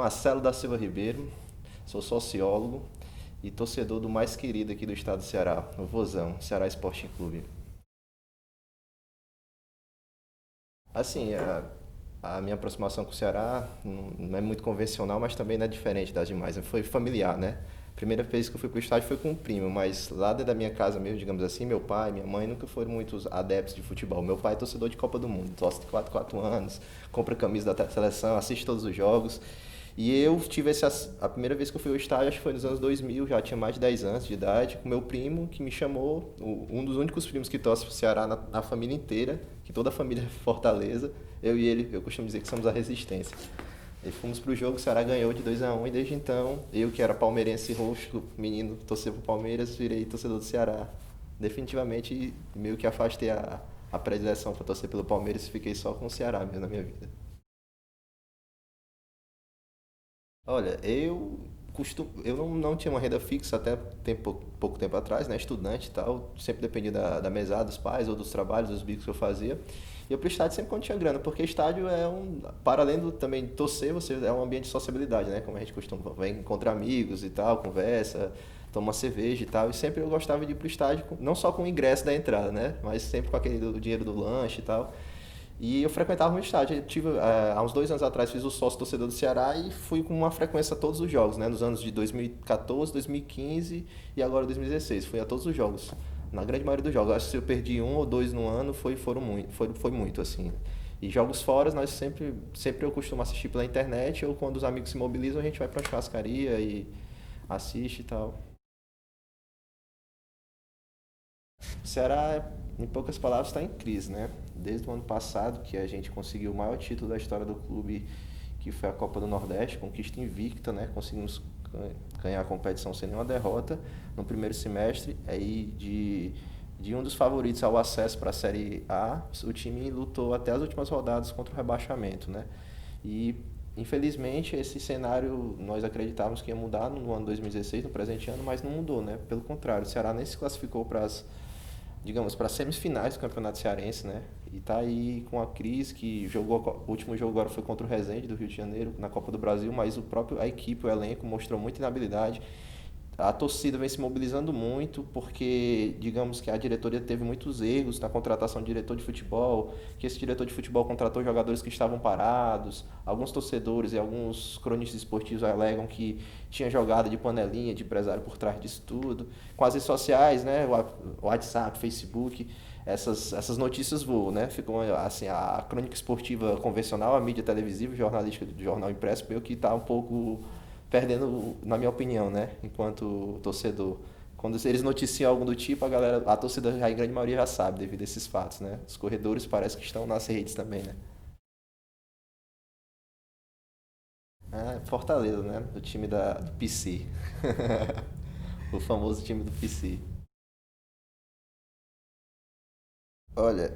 Marcelo da Silva Ribeiro, sou sociólogo e torcedor do mais querido aqui do estado do Ceará, o Vozão, Ceará Sporting Clube. Assim, a minha aproximação com o Ceará não é muito convencional, mas também não é diferente das demais. Foi familiar, né? Primeira vez que eu fui pro estádio foi com um primo, mas lá dentro da minha casa mesmo, digamos assim, meu pai, minha mãe nunca foram muitos adeptos de futebol. Meu pai é torcedor de Copa do Mundo, torce de 4 anos, compra camisa da seleção, assiste todos os jogos. E eu tive a primeira vez que eu fui ao estádio, acho que foi nos anos 2000, já tinha mais de 10 anos de idade, com meu primo, que me chamou, um dos únicos primos que torce pro Ceará na família inteira, que toda a família é Fortaleza. Eu e ele, eu costumo dizer que somos a resistência. E fomos pro jogo, o Ceará ganhou de 2-1 e desde então, eu que era palmeirense roxo, menino, torcer pro Palmeiras, virei torcedor do Ceará. Definitivamente, meio que afastei a predileção para torcer pelo Palmeiras e fiquei só com o Ceará mesmo na minha vida. Olha, eu não tinha uma renda fixa até pouco tempo atrás, né? Estudante e tal, sempre dependia da mesada dos pais ou dos trabalhos, dos bicos que eu fazia. E eu pro estádio sempre quando tinha grana, porque estádio para além do também torcer, você é um ambiente de sociabilidade, né? Como a gente costuma, vem encontrar amigos e tal, conversa, toma uma cerveja e tal. E sempre eu gostava de ir pro estádio, não só com o ingresso da entrada, né? Mas sempre com aquele do dinheiro do lanche e tal. E eu frequentava um estádio. Eu tive, há uns 2 anos atrás fiz o sócio torcedor do Ceará e fui com uma frequência a todos os jogos, né? Nos anos de 2014, 2015 e agora 2016. Fui a todos os jogos. Na grande maioria dos jogos. Acho que se eu perdi um ou dois no ano, foi muito, assim. E jogos fora, nós sempre eu costumo assistir pela internet ou quando os amigos se mobilizam, a gente vai pra churrascaria e assiste e tal. O Ceará, em poucas palavras, está em crise, né? Desde o ano passado, que a gente conseguiu o maior título da história do clube, que foi a Copa do Nordeste, conquista invicta, né? Conseguimos ganhar a competição sem nenhuma derrota no primeiro semestre. Aí de um dos favoritos ao acesso para a Série A, o time lutou até as últimas rodadas contra o rebaixamento, né? E infelizmente esse cenário nós acreditávamos que ia mudar no ano 2016, no presente ano, mas não mudou, né? Pelo contrário, o Ceará nem se classificou para as, digamos, para as semifinais do Campeonato Cearense, né? E tá aí com a crise que jogou, o último jogo agora foi contra o Resende do Rio de Janeiro na Copa do Brasil, mas a equipe, o elenco mostrou muita inabilidade. A torcida vem se mobilizando muito porque, digamos que a diretoria teve muitos erros na contratação de diretor de futebol, que esse diretor de futebol contratou jogadores que estavam parados. Alguns torcedores e alguns cronistas esportivos alegam que tinha jogada de panelinha, de empresário por trás disso tudo. Com as redes sociais, né, WhatsApp, Facebook, essas notícias voam, né? Ficam assim, a crônica esportiva convencional, a mídia televisiva, jornalística do jornal impresso, meio que está um pouco perdendo, na minha opinião, né? Enquanto torcedor. Quando eles noticiam algo do tipo, a torcida já em grande maioria já sabe devido a esses fatos, né? Os corredores parece que estão nas redes também, né? Ah, Fortaleza, né? O time do PC. O famoso time do PC. Olha,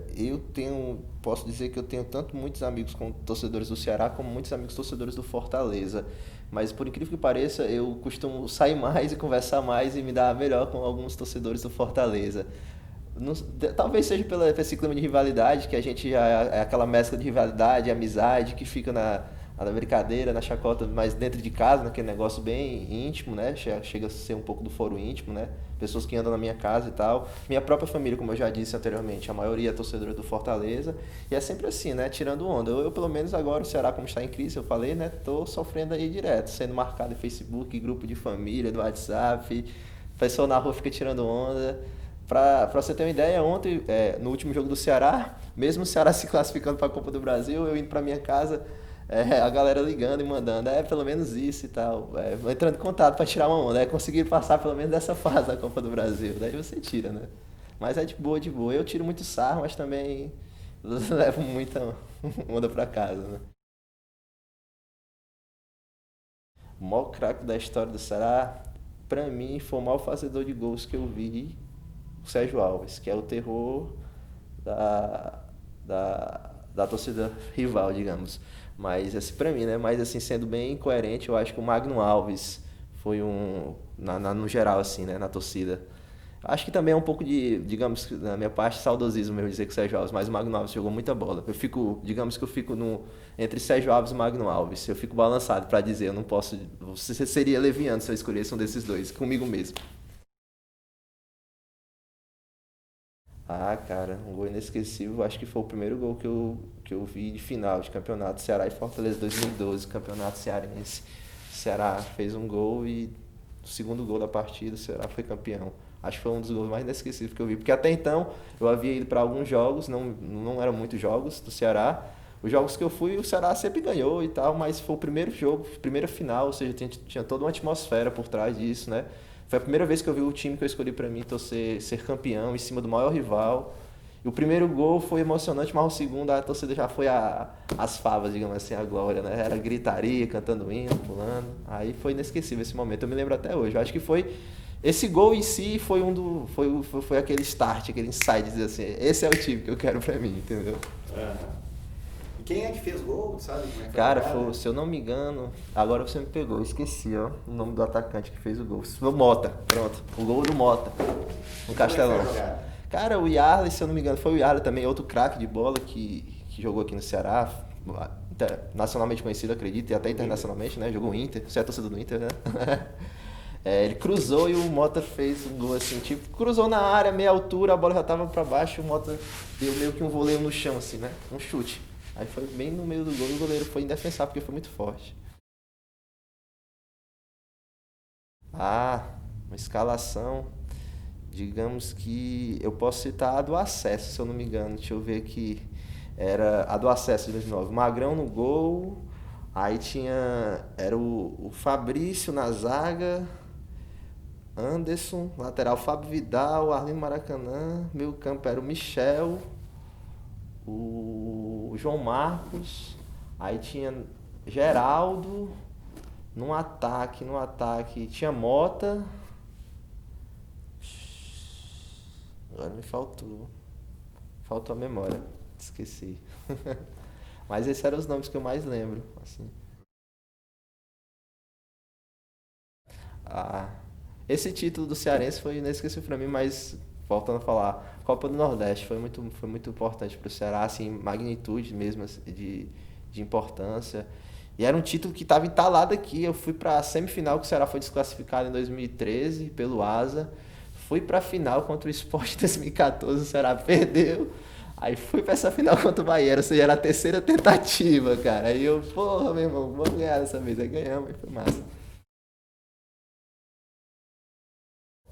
posso dizer que eu tenho tanto muitos amigos com torcedores do Ceará como muitos amigos torcedores do Fortaleza. Mas por incrível que pareça, eu costumo sair mais e conversar mais e me dar melhor com alguns torcedores do Fortaleza. Talvez seja por esse clima de rivalidade, que a gente já é aquela mescla de rivalidade, amizade, que fica na brincadeira, na chacota, mas dentro de casa, naquele negócio bem íntimo, né? Chega a ser um pouco do foro íntimo, né? Pessoas que andam na minha casa e tal. Minha própria família, como eu já disse anteriormente, a maioria é torcedora do Fortaleza. E é sempre assim, né? Tirando onda. Pelo menos agora, o Ceará, como está em crise, eu falei, né? Tô sofrendo aí direto, sendo marcado em Facebook, grupo de família, do WhatsApp. O pessoal na rua fica tirando onda. Pra você ter uma ideia, ontem, no último jogo do Ceará, mesmo o Ceará se classificando para a Copa do Brasil, eu indo para minha casa, a galera ligando e mandando, pelo menos isso e tal, entrando em contato para tirar uma onda, conseguir passar pelo menos dessa fase da Copa do Brasil, daí você tira, né? Mas é de boa, de boa. Eu tiro muito sarro, mas também levo muita onda para casa, né? O maior craque da história do Ceará, pra mim, foi o maior fazedor de gols que eu vi, o Sérgio Alves, que é o terror da, da torcida rival, digamos. Mas, assim, pra mim, né? Mas, assim, sendo bem coerente, eu acho que o Magno Alves foi no geral, assim, né? Na torcida. Acho que também é um pouco de, digamos, da minha parte, saudosismo mesmo dizer que o Sérgio Alves, mas o Magno Alves jogou muita bola. Eu fico, digamos que eu fico no, entre Sérgio Alves e Magno Alves. Eu fico balançado para dizer, eu não posso. Você seria leviano se eu escolhesse um desses dois, comigo mesmo. Ah, cara, um gol inesquecível. Acho que foi o primeiro gol que eu vi de final de campeonato. Ceará e Fortaleza 2012, campeonato cearense. O Ceará fez um gol e o segundo gol da partida, o Ceará foi campeão. Acho que foi um dos gols mais inesquecíveis que eu vi. Porque até então eu havia ido para alguns jogos, não eram muitos jogos do Ceará. Os jogos que eu fui, o Ceará sempre ganhou e tal, mas foi o primeiro jogo, primeira final, ou seja, tinha toda uma atmosfera por trás disso, né? Foi a primeira vez que eu vi o time que eu escolhi para mim ser campeão em cima do maior rival. E o primeiro gol foi emocionante, mas o segundo a torcida já foi as favas, digamos assim, a glória, né? Era gritaria, cantando hino, pulando. Aí foi inesquecível esse momento, eu me lembro até hoje. Eu acho que foi esse gol em si foi foi aquele start, aquele insight, dizer assim, esse é o time que eu quero para mim, entendeu? E quem é que fez gol, sabe? Como é que foi a Cara, jogada? se eu não me engano, agora você me pegou, eu esqueci, ó, o nome do atacante que fez o gol. Foi o Mota, pronto, o gol do Mota, no Como é que foi a Castelão. jogada? Cara, o Yarley, se eu não me engano, foi o Yarley também, outro craque de bola que jogou aqui no Ceará, nacionalmente conhecido, acredito, e até internacionalmente, né? Jogou o Inter, você é torcedor do Inter, né? É, ele cruzou e o Mota fez um gol assim, tipo, cruzou na área, meia altura, a bola já tava pra baixo, o Mota deu meio que um voleio no chão, assim, né? Um chute. Aí foi bem no meio do gol e o goleiro foi indefensável porque foi muito forte. Ah, uma escalação. Digamos que eu posso citar a do acesso, se eu não me engano. Deixa eu ver aqui. Era a do acesso de 2009. Magrão no gol. Aí tinha. Era o Fabrício na zaga. Anderson, lateral Fábio Vidal, Arlindo Maracanã. Meio campo era o Michel, o João Marcos. Aí tinha Geraldo. No ataque tinha Mota. Agora me faltou. Faltou a memória. Esqueci. Mas esses eram os nomes que eu mais lembro. Assim. Ah, esse título do Cearense foi inesquecível pra mim, mas voltando a falar, Copa do Nordeste foi muito importante pro Ceará, assim, magnitude mesmo assim, de importância. E era um título que estava entalado aqui. Eu fui para a semifinal que o Ceará foi desclassificado em 2013 pelo Asa. Fui para a final contra o Sport em 2014, o Ceará perdeu. Aí fui para essa final contra o Bahia, ou seja, era a terceira tentativa, cara. Aí eu, porra, meu irmão, vamos ganhar dessa vez. Aí ganhamos, aí foi massa.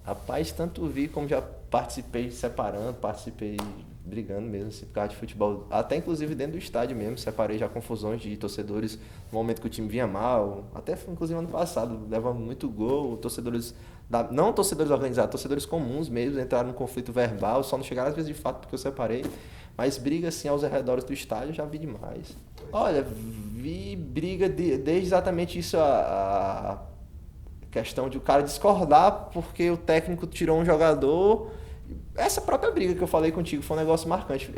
Rapaz, tanto vi como já participei separando, participei brigando mesmo, assim, por causa de futebol. Até inclusive dentro do estádio mesmo, separei já confusões de torcedores no momento que o time vinha mal. Até inclusive ano passado, leva muito gol, torcedores, não torcedores organizados, torcedores comuns mesmo, entraram num conflito verbal, só não chegaram às vezes de fato porque eu separei. Mas briga assim aos arredores do estádio já vi demais. Olha, vi briga desde exatamente isso a questão de o cara discordar porque o técnico tirou um jogador. Essa própria briga que eu falei contigo foi um negócio marcante.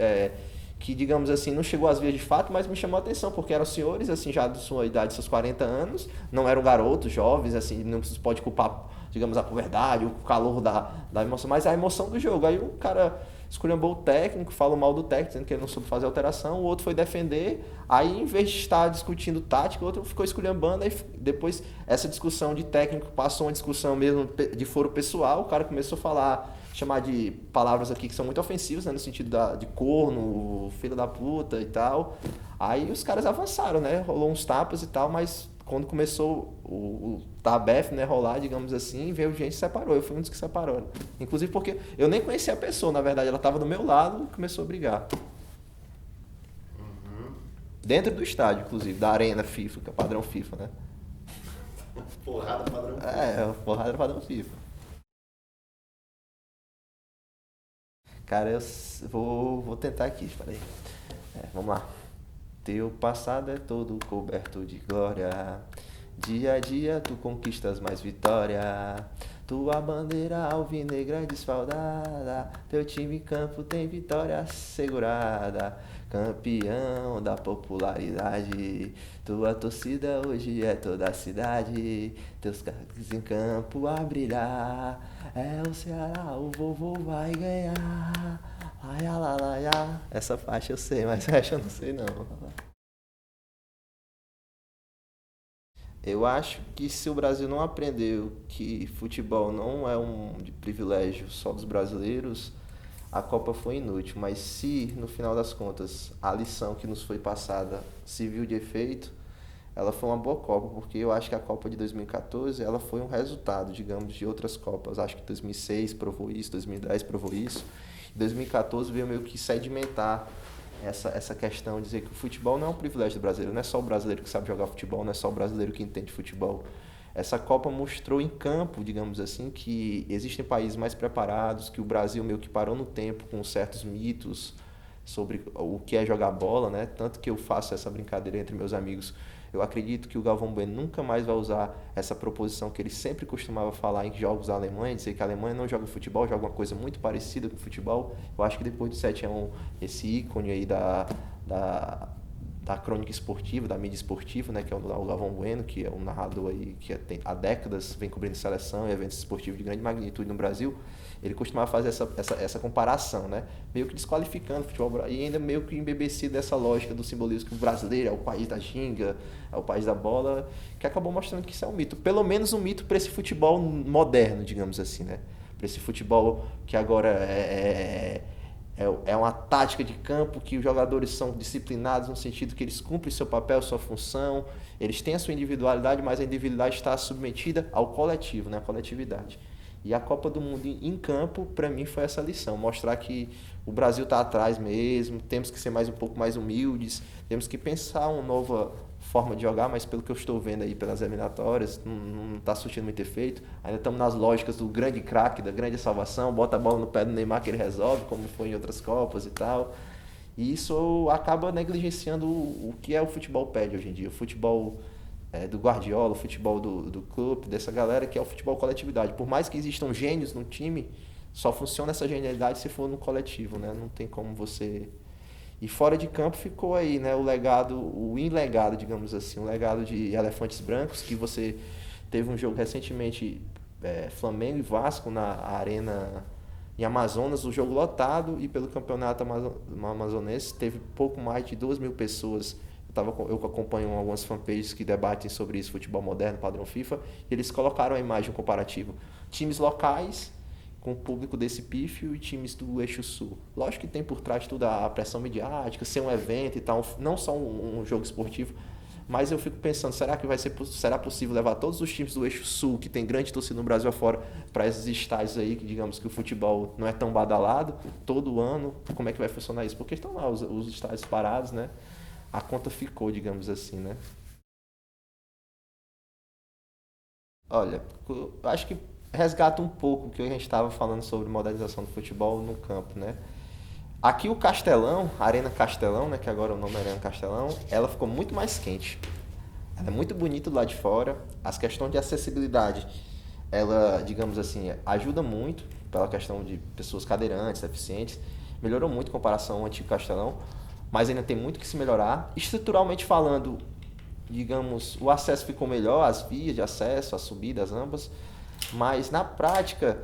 Que, digamos assim, não chegou às vias de fato, mas me chamou a atenção, porque eram senhores, assim, já de sua idade, seus 40 anos, não eram garotos, jovens, assim, não se pode culpar, digamos, a puberdade, o calor da emoção, mas a emoção do jogo. Aí o cara esculhambou o técnico, falou mal do técnico, dizendo que ele não soube fazer alteração, o outro foi defender, aí em vez de estar discutindo tática, o outro ficou esculhambando, aí depois essa discussão de técnico passou uma discussão mesmo de foro pessoal, o cara começou a falar, chamar de palavras aqui que são muito ofensivas, né, no sentido de corno, filho da puta e tal. Aí os caras avançaram, né? Rolou uns tapas e tal, mas quando começou o Tabef, né, rolar, digamos assim, veio gente e separou. Eu fui um dos que separou. Né? Inclusive porque eu nem conhecia a pessoa, na verdade, ela estava do meu lado e começou a brigar. Uhum. Dentro do estádio, inclusive, da arena FIFA, que é o padrão FIFA, né? Porrada padrão. É, porrada era padrão FIFA. Cara, vou tentar aqui, peraí. Vamos lá. Teu passado é todo coberto de glória. Dia a dia tu conquistas mais vitória. Tua bandeira alvinegra desfaldada. Teu time em campo tem vitória assegurada. Campeão da popularidade. Tua torcida hoje é toda a cidade. Teus carros em campo a brilhar. É o Ceará, o vovô vai ganhar. Ai, lá, lá, lá. Essa parte eu sei, mas o resto eu não sei não. Eu acho que se o Brasil não aprendeu que futebol não é um de privilégio só dos brasileiros, a Copa foi inútil. Mas se, no final das contas, a lição que nos foi passada se viu de efeito, ela foi uma boa Copa, porque eu acho que a Copa de 2014 ela foi um resultado, digamos, de outras Copas. Acho que 2006 provou isso, 2010 provou isso. 2014 veio meio que sedimentar essa questão, dizer que o futebol não é um privilégio do brasileiro, não é só o brasileiro que sabe jogar futebol, não é só o brasileiro que entende futebol. Essa Copa mostrou em campo, digamos assim, que existem países mais preparados, que o Brasil meio que parou no tempo com certos mitos sobre o que é jogar bola, né? Tanto que eu faço essa brincadeira entre meus amigos. Eu acredito que o Galvão Bueno nunca mais vai usar essa proposição que ele sempre costumava falar em jogos alemães, dizer que a Alemanha não joga futebol, joga uma coisa muito parecida com futebol. Eu acho que depois do 7-1, esse ícone aí da, da crônica esportiva, da mídia esportiva, né, que é o Galvão Bueno, que é um narrador aí que há décadas vem cobrindo seleção e eventos esportivos de grande magnitude no Brasil. Ele costumava fazer essa comparação, né? Meio que desqualificando o futebol e ainda meio que embebecido dessa lógica do simbolismo que o brasileiro é o país da ginga, é o país da bola, que acabou mostrando que isso é um mito. Pelo menos um mito para esse futebol moderno, digamos assim, né? Para esse futebol que agora é uma tática de campo que os jogadores são disciplinados no sentido que eles cumprem seu papel, sua função, eles têm a sua individualidade, mas a individualidade está submetida ao coletivo, né? À coletividade. E a Copa do Mundo em campo, para mim, foi essa lição. Mostrar que o Brasil está atrás mesmo, temos que ser um pouco mais humildes, temos que pensar uma nova forma de jogar, mas pelo que eu estou vendo aí pelas eliminatórias, não está surtindo muito efeito. Ainda estamos nas lógicas do grande craque, da grande salvação, bota a bola no pé do Neymar que ele resolve, como foi em outras Copas e tal. E isso acaba negligenciando o que é o futebol pede hoje em dia. O futebol do Guardiola, o futebol do clube, dessa galera que é o futebol coletividade. Por mais que existam gênios no time, só funciona essa genialidade se for no coletivo, né? Não tem como você... E fora de campo ficou aí, né, o legado, o inlegado, digamos assim, o legado de Elefantes Brancos, que você teve um jogo recentemente, Flamengo e Vasco na Arena em Amazonas, o jogo lotado, e pelo campeonato amazonense teve pouco mais de 2.000 pessoas. Eu acompanho algumas fanpages que debatem sobre isso, futebol moderno, padrão FIFA, e eles colocaram a imagem comparativa. Times locais com o público desse pífio e times do Eixo Sul. Lógico que tem por trás toda a pressão midiática, ser um evento e tal, não só um jogo esportivo, mas eu fico pensando, será possível levar todos os times do Eixo Sul, que tem grande torcida no Brasil afora, para esses estádios aí, que digamos que o futebol não é tão badalado, todo ano? Como é que vai funcionar isso? Porque estão lá os estádios parados, né? A conta ficou, digamos assim, né? Olha, eu acho que resgata um pouco o que a gente estava falando sobre modernização do futebol no campo, né? Aqui o Castelão, a Arena Castelão, né, que agora o nome é Arena Castelão, ela ficou muito mais quente. Ela é muito bonita do lado de fora. As questões de acessibilidade, ela, digamos assim, ajuda muito pela questão de pessoas cadeirantes, deficientes. Melhorou muito em comparação ao antigo Castelão, mas ainda tem muito que se melhorar. Estruturalmente falando, digamos, o acesso ficou melhor, as vias de acesso, as subidas ambas, mas na prática,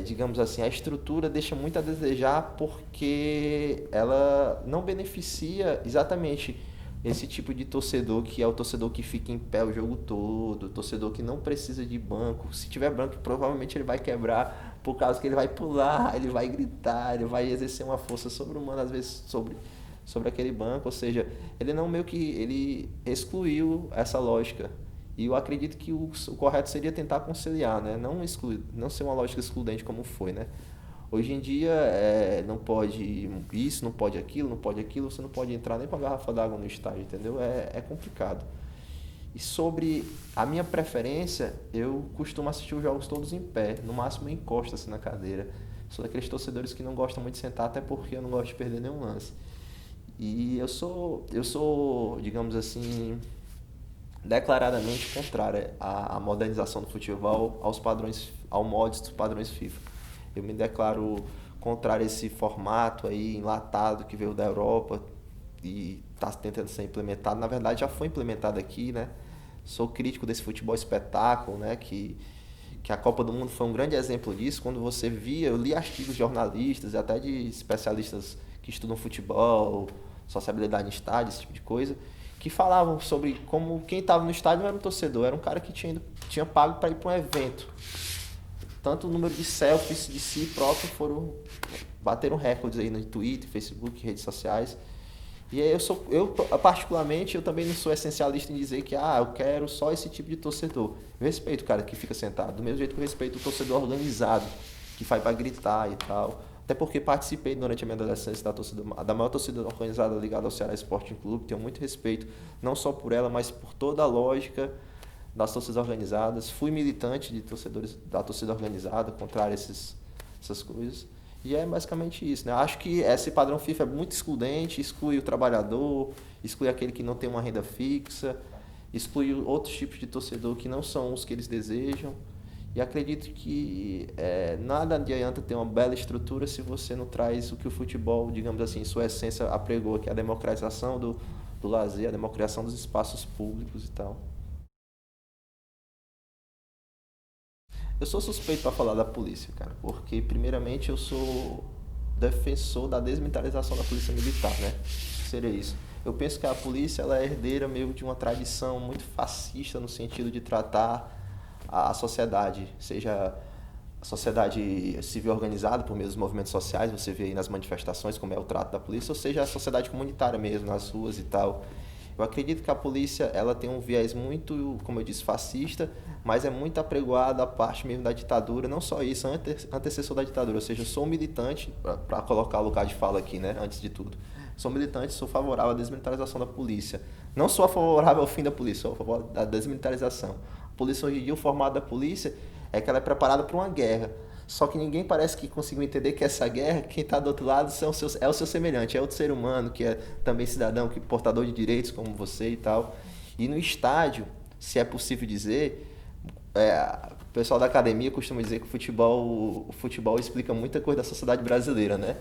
digamos assim, a estrutura deixa muito a desejar porque ela não beneficia exatamente esse tipo de torcedor que é o torcedor que fica em pé o jogo todo, o torcedor que não precisa de banco. Se tiver banco, provavelmente ele vai quebrar por causa que ele vai pular, ele vai gritar, ele vai exercer uma força sobre-humana, às vezes sobre aquele banco, ou seja, ele não meio que ele excluiu essa lógica. E eu acredito que o correto seria tentar conciliar, né? Não ser uma lógica excludente como foi, né? Hoje em dia não pode isso, não pode aquilo, você não pode entrar nem com a garrafa d'água no estádio, entendeu? É complicado. E sobre a minha preferência, eu costumo assistir os jogos todos em pé, no máximo eu encosto assim na cadeira. Sou daqueles torcedores que não gostam muito de sentar, até porque eu não gosto de perder nenhum lance. E eu sou, digamos assim, declaradamente contrária à modernização do futebol ao moldes dos padrões FIFA. Eu me declaro contrário a esse formato aí enlatado que veio da Europa e está tentando ser implementado. Na verdade, já foi implementado aqui, né? Sou crítico desse futebol espetáculo, né? que a Copa do Mundo foi um grande exemplo disso, quando você via, eu li artigos de jornalistas, até de especialistas que estudam futebol, sociabilidade em estádio, esse tipo de coisa, que falavam sobre como quem estava no estádio não era um torcedor, era um cara que tinha pago para ir para um evento. Tanto o número de selfies de si próprio bateram recordes aí no Twitter, Facebook, redes sociais. E aí particularmente, eu também não sou essencialista em dizer que eu quero só esse tipo de torcedor. Eu respeito o cara que fica sentado, do mesmo jeito que eu respeito o torcedor organizado, que vai para gritar e tal. Até porque participei durante a minha adolescência da maior torcida organizada ligada ao Ceará Sporting Clube. Tenho muito respeito, não só por ela, mas por toda a lógica das torcidas organizadas. Fui militante de torcedores da torcida organizada, contrário a essas coisas. E é basicamente isso, né? Acho que esse padrão FIFA é muito excludente, exclui o trabalhador, exclui aquele que não tem uma renda fixa, exclui outros tipos de torcedor que não são os que eles desejam. E acredito que nada adianta ter uma bela estrutura se você não traz o que o futebol, digamos assim, em sua essência apregou, que é a democratização do lazer, a democratização dos espaços públicos e tal. Eu sou suspeito para falar da polícia, cara, porque primeiramente eu sou defensor da desmilitarização da polícia militar, né? Seria isso. Eu penso que a polícia ela é herdeira meio de uma tradição muito fascista no sentido de tratar a sociedade, seja a sociedade civil organizada por meio dos movimentos sociais, você vê aí nas manifestações como é o trato da polícia, ou seja a sociedade comunitária mesmo, nas ruas e tal. Eu acredito que a polícia ela tem um viés muito, como eu disse, fascista, mas é muito apregoada à parte mesmo da ditadura, não só isso, antecessor da ditadura, ou seja, eu sou um militante, para colocar o lugar de fala aqui, né, antes de tudo, sou militante, sou favorável à desmilitarização da polícia. Não sou favorável ao fim da polícia, sou a favor da desmilitarização. A polícia hoje em dia, o formato da polícia é que ela é preparada para uma guerra. Só que ninguém parece que conseguiu entender que essa guerra, quem está do outro lado é o seu semelhante, é outro ser humano, que é também cidadão, que é portador de direitos como você e tal. E no estádio, se é possível dizer, o pessoal da academia costuma dizer que o futebol explica muita coisa da sociedade brasileira, né?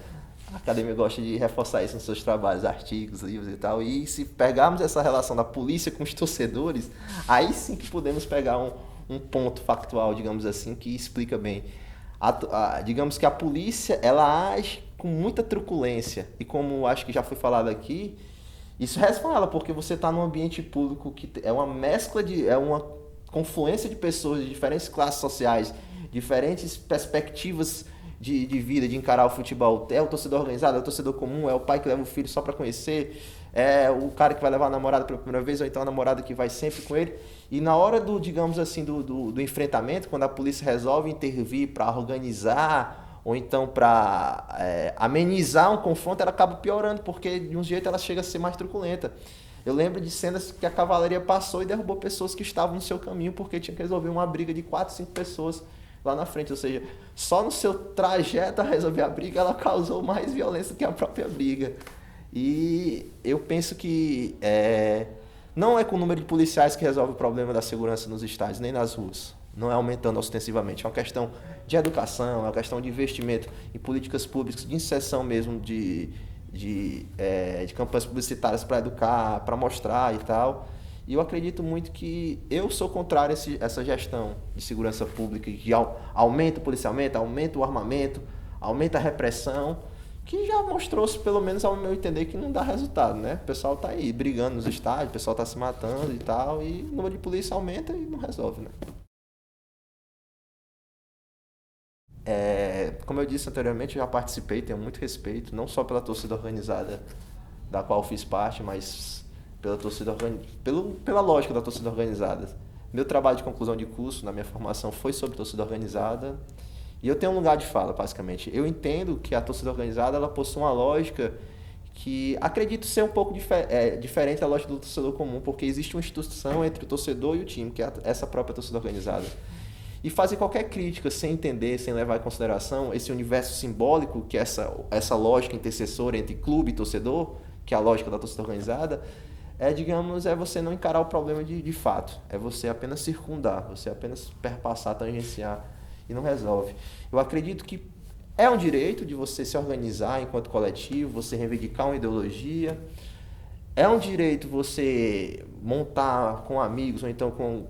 A academia gosta de reforçar isso nos seus trabalhos, artigos, livros e tal. E se pegarmos essa relação da polícia com os torcedores, aí sim que podemos pegar um ponto factual, digamos assim, que explica bem. Digamos que a polícia ela age com muita truculência e como acho que já foi falado aqui, isso resvala porque você está num ambiente público que é uma mescla é uma confluência de pessoas de diferentes classes sociais, diferentes perspectivas de vida, de encarar o futebol. É o torcedor organizado, é o torcedor comum, é o pai que leva o filho só para conhecer, é o cara que vai levar a namorada pela primeira vez, ou então a namorada que vai sempre com ele. E na hora digamos assim, do enfrentamento, quando a polícia resolve intervir para organizar, ou então para amenizar um confronto, ela acaba piorando, porque de um jeito ela chega a ser mais truculenta. Eu lembro de cenas que a cavalaria passou e derrubou pessoas que estavam no seu caminho, porque tinha que resolver uma briga de 4, 5 pessoas lá na frente, ou seja, só no seu trajeto a resolver a briga, ela causou mais violência que a própria briga. E eu penso que não é com o número de policiais que resolve o problema da segurança nos estádios, nem nas ruas. Não é aumentando ostensivamente. É uma questão de educação, é uma questão de investimento em políticas públicas, de inserção mesmo de campanhas publicitárias para educar, para mostrar e tal. E eu acredito muito que eu sou contrário a essa gestão de segurança pública que aumenta o policiamento, aumenta o armamento, aumenta a repressão, que já mostrou-se, pelo menos ao meu entender, que não dá resultado, né? O pessoal tá aí brigando nos estádios, o pessoal tá se matando e tal, e o número de polícia aumenta e não resolve, né? Como eu disse anteriormente, eu já participei, tenho muito respeito, não só pela torcida organizada da qual fiz parte, mas pela lógica da torcida organizada. Meu trabalho de conclusão de curso na minha formação foi sobre torcida organizada e eu tenho um lugar de fala, basicamente. Eu entendo que a torcida organizada ela possui uma lógica que acredito ser um pouco diferente da lógica do torcedor comum, porque existe uma instituição entre o torcedor e o time, que é essa própria torcida organizada. E fazer qualquer crítica sem entender, sem levar em consideração esse universo simbólico, que é essa lógica intercessora entre clube e torcedor, que é a lógica da torcida organizada, é você não encarar o problema de fato. É você apenas circundar, você apenas perpassar, tangenciar e não resolve. Eu acredito que é um direito de você se organizar enquanto coletivo, você reivindicar uma ideologia. É um direito você montar com amigos ou então com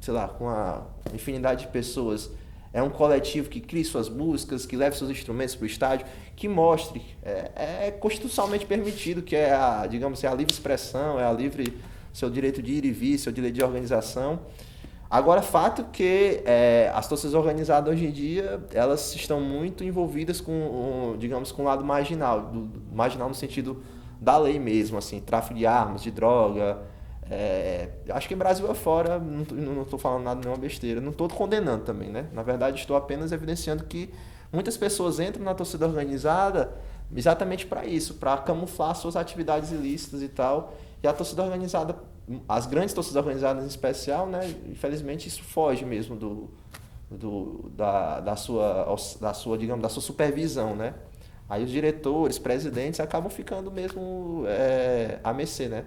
sei lá, com a infinidade de pessoas, é um coletivo que crie suas músicas, que leve seus instrumentos para o estádio, que mostre. É constitucionalmente permitido, que é a, digamos assim, a livre expressão, é a livre, seu direito de ir e vir, seu direito de organização. Agora, fato que as torcidas organizadas hoje em dia, elas estão muito envolvidas com, digamos, com o lado marginal, marginal no sentido da lei mesmo, assim, tráfico de armas, de droga. Acho que em Brasil afora, não estou falando nada, nenhuma besteira, não estou condenando também, né? Na verdade, estou apenas evidenciando que muitas pessoas entram na torcida organizada exatamente para isso, para camuflar suas atividades ilícitas e tal. E a torcida organizada, as grandes torcidas organizadas em especial, né? Infelizmente isso foge mesmo da sua, digamos, da sua supervisão, né? Aí os diretores, presidentes acabam ficando mesmo à mercê, né?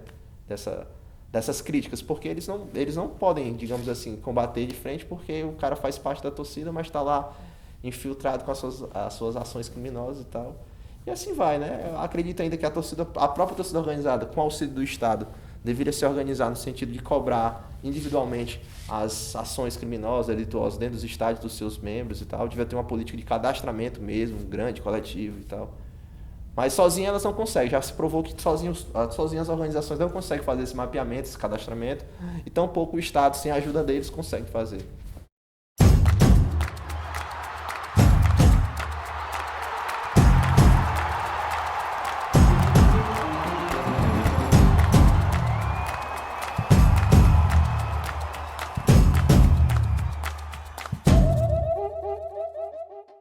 Dessas críticas, porque eles não podem, digamos assim, combater de frente, porque o cara faz parte da torcida, mas está lá infiltrado com as suas ações criminosas e tal. E assim vai, né? Eu acredito ainda que a própria torcida organizada, com auxílio do Estado, deveria se organizar no sentido de cobrar individualmente as ações criminosas, delituosas dentro dos estádios dos seus membros e tal. Devia ter uma política de cadastramento mesmo, grande, coletivo e tal. Mas sozinhas elas não conseguem. Já se provou que sozinhas as organizações não conseguem fazer esse mapeamento, esse cadastramento. E tampouco o Estado, sem a ajuda deles, consegue fazer.